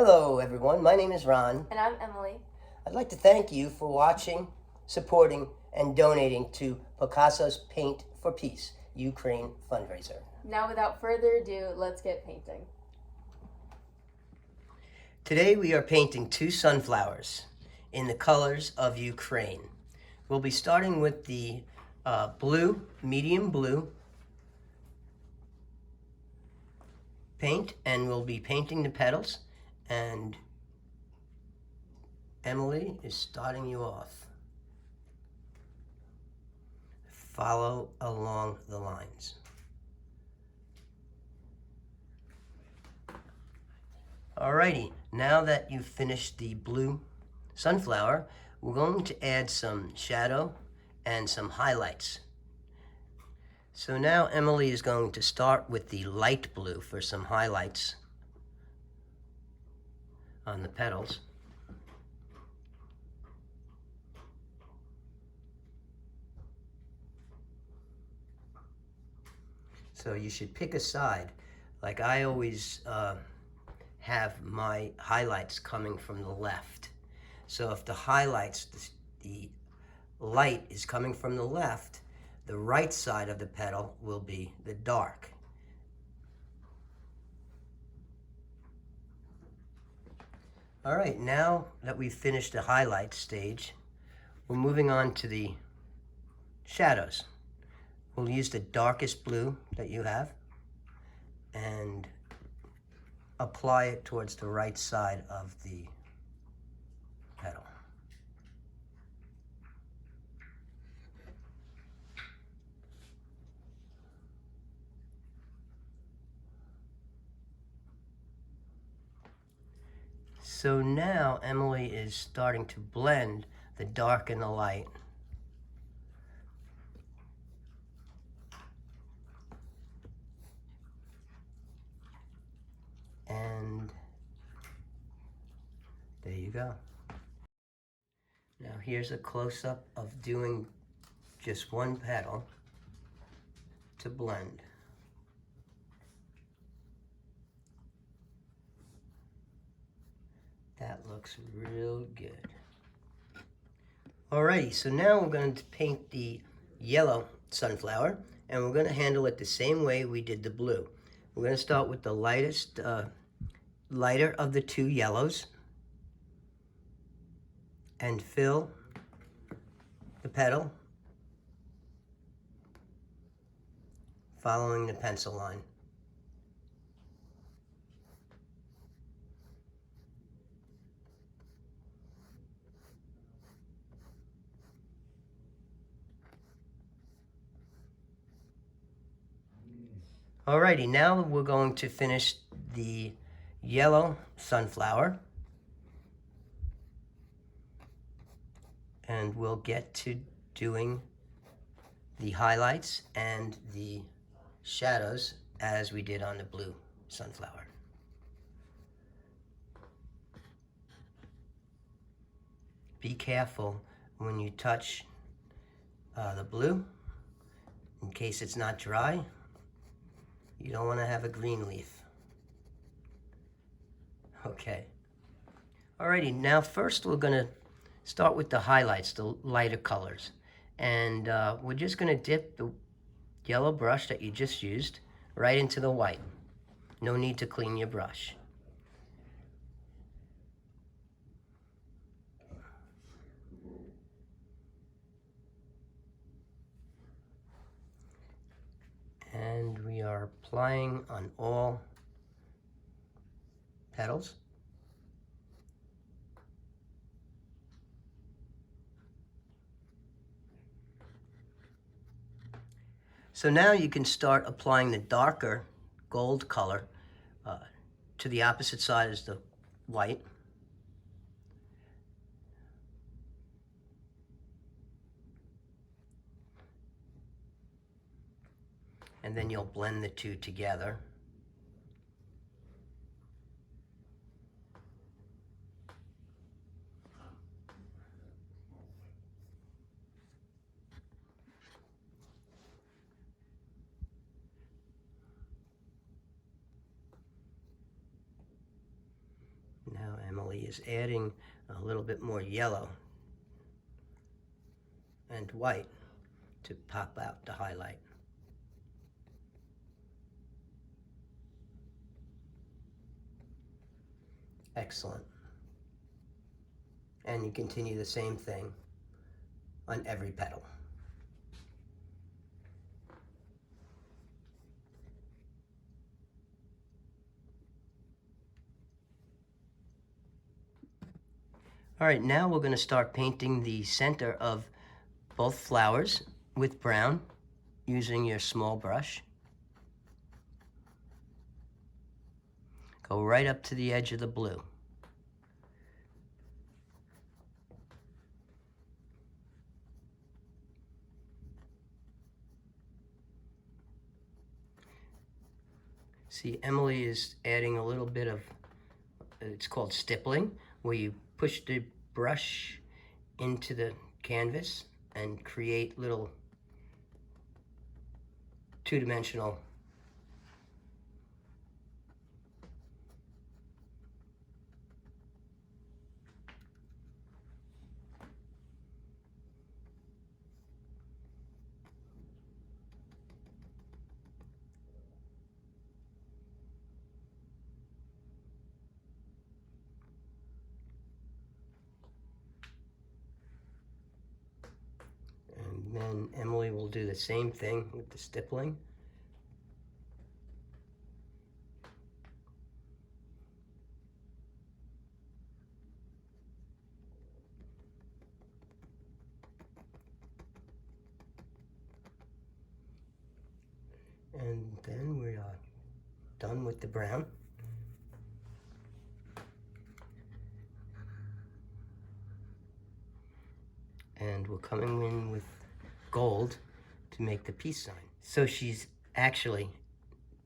Hello everyone, my name is Ron. And I'm Emily. I'd like to thank you for watching, supporting, and donating to Pawcasso's Paint for Peace Ukraine fundraiser. Now without further ado, let's get painting. Today we are painting two sunflowers in the colors of Ukraine. We'll be starting with the blue, medium blue paint, and we'll be painting the petals, and Emily is starting you off. Follow along the lines. Alrighty, now that you've finished the blue sunflower, we're going to add some shadow and some highlights. So now Emily is going to start with the light blue for some highlights on the petals. So you should pick a side. Like I always have my highlights coming from the left. So if the highlights, the light is coming from the left, the right side of the petal will be the dark. All right, now that we've finished the highlight stage, we're moving on to the shadows. We'll use the darkest blue that you have and apply it towards the right side of the petal. So now Emily is starting to blend the dark and the light. And there you go. Now here's a close-up of doing just one petal to blend. That looks real good. Alrighty, so now we're going to paint the yellow sunflower, and we're going to handle it the same way we did the blue. We're going to start with the lighter of the two yellows and fill the petal following the pencil line. Alrighty, now we're going to finish the yellow sunflower, and we'll get to doing the highlights and the shadows as we did on the blue sunflower. Be careful when you touch the blue in case it's not dry. You don't want to have a green leaf. Okay. Alrighty, now first we're going to start with the highlights, the lighter colors. And we're just going to dip the yellow brush that you just used right into the white. No need to clean your brush. And we are applying on all petals. So now you can start applying the darker gold color to the opposite side as the white. And then you'll blend the two together. Emily is adding a little bit more yellow and white to pop out the highlight. Excellent. And you continue the same thing on every petal. All right, now we're going to start painting the center of both flowers with brown using your small brush. Go right up to the edge of the blue. See, Emily is adding a little bit of, it's called stippling, where you push the brush into the canvas and create little two-dimensional and then Emily will do the same thing with the stippling. And then we are done with the brown. And we're coming in with gold to make the peace sign. So she's actually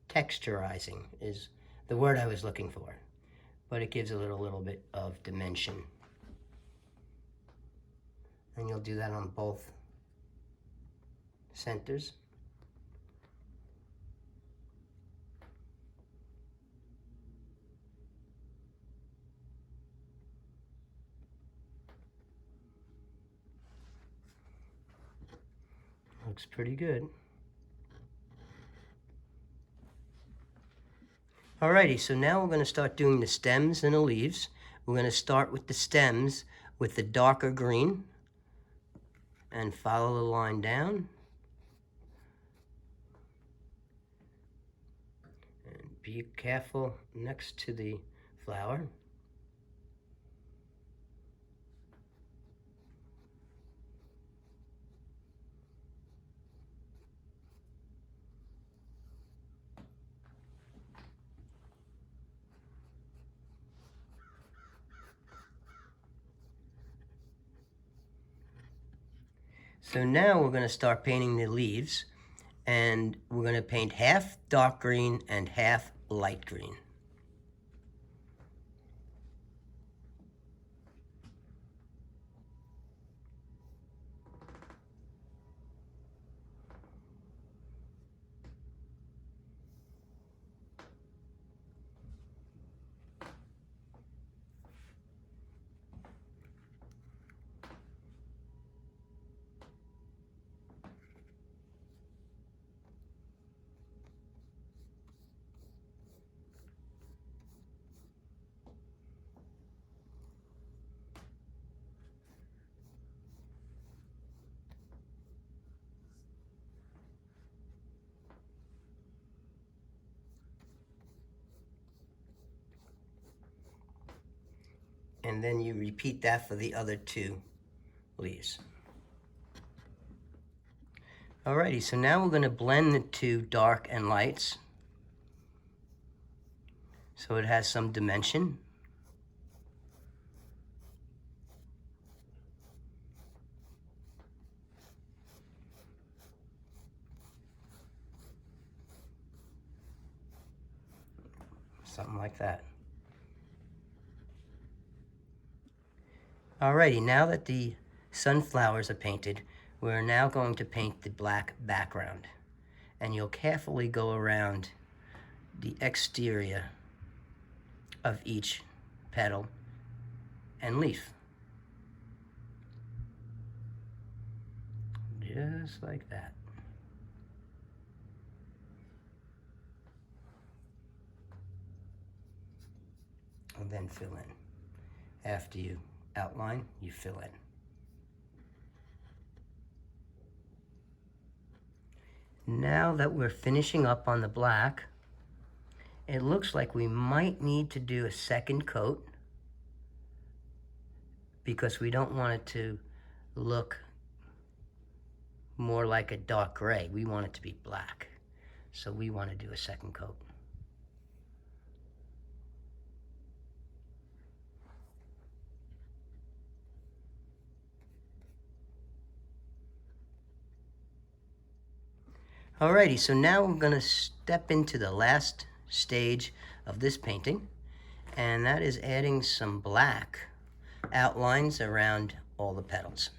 texturizing is the word I was looking for, but it gives a little bit of dimension. And you'll do that on both centers. Looks pretty good. Alrighty, so now we're going to start doing the stems and the leaves. We're going to start with the stems with the darker green and follow the line down. And be careful next to the flower. So now we're going to start painting the leaves, and we're going to paint half dark green and half light green. And then you repeat that for the other two leaves. Alrighty, so now we're going to blend the two dark and lights so it has some dimension. Something like that. Alrighty, now that the sunflowers are painted, we're now going to paint the black background. And you'll carefully go around the exterior of each petal and leaf. Just like that. And then fill in. After you outline, you fill in. Now that we're finishing up on the black, it looks like we might need to do a second coat because we don't want it to look more like a dark gray. We want it to be black. So we want to do a second coat. Alrighty, so now we're going to step into the last stage of this painting, and that is adding some black outlines around all the petals.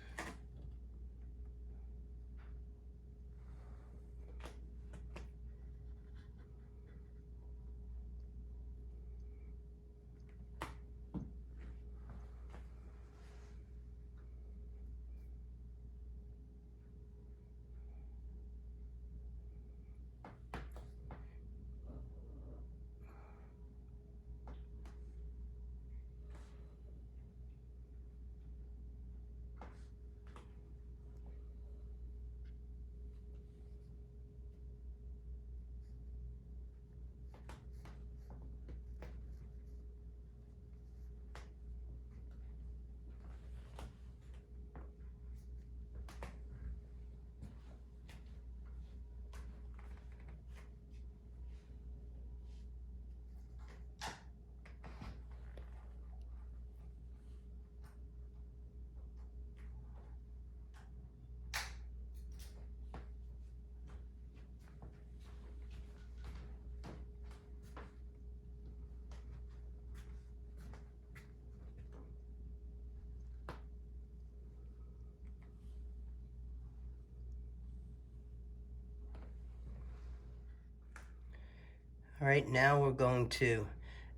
All right, now we're going to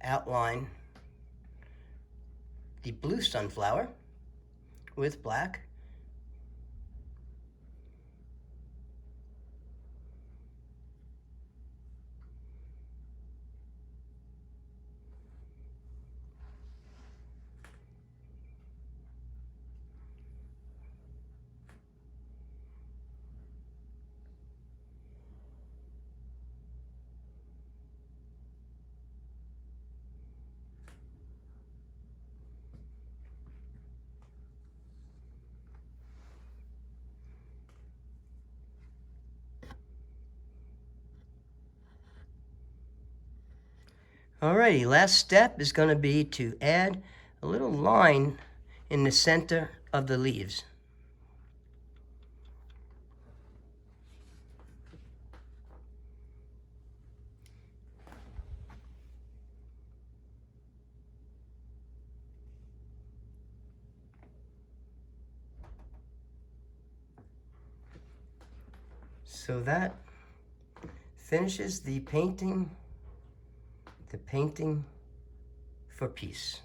outline the blue sunflower with black. Alrighty, last step is going to be to add a little line in the center of the leaves. So that finishes the painting for peace.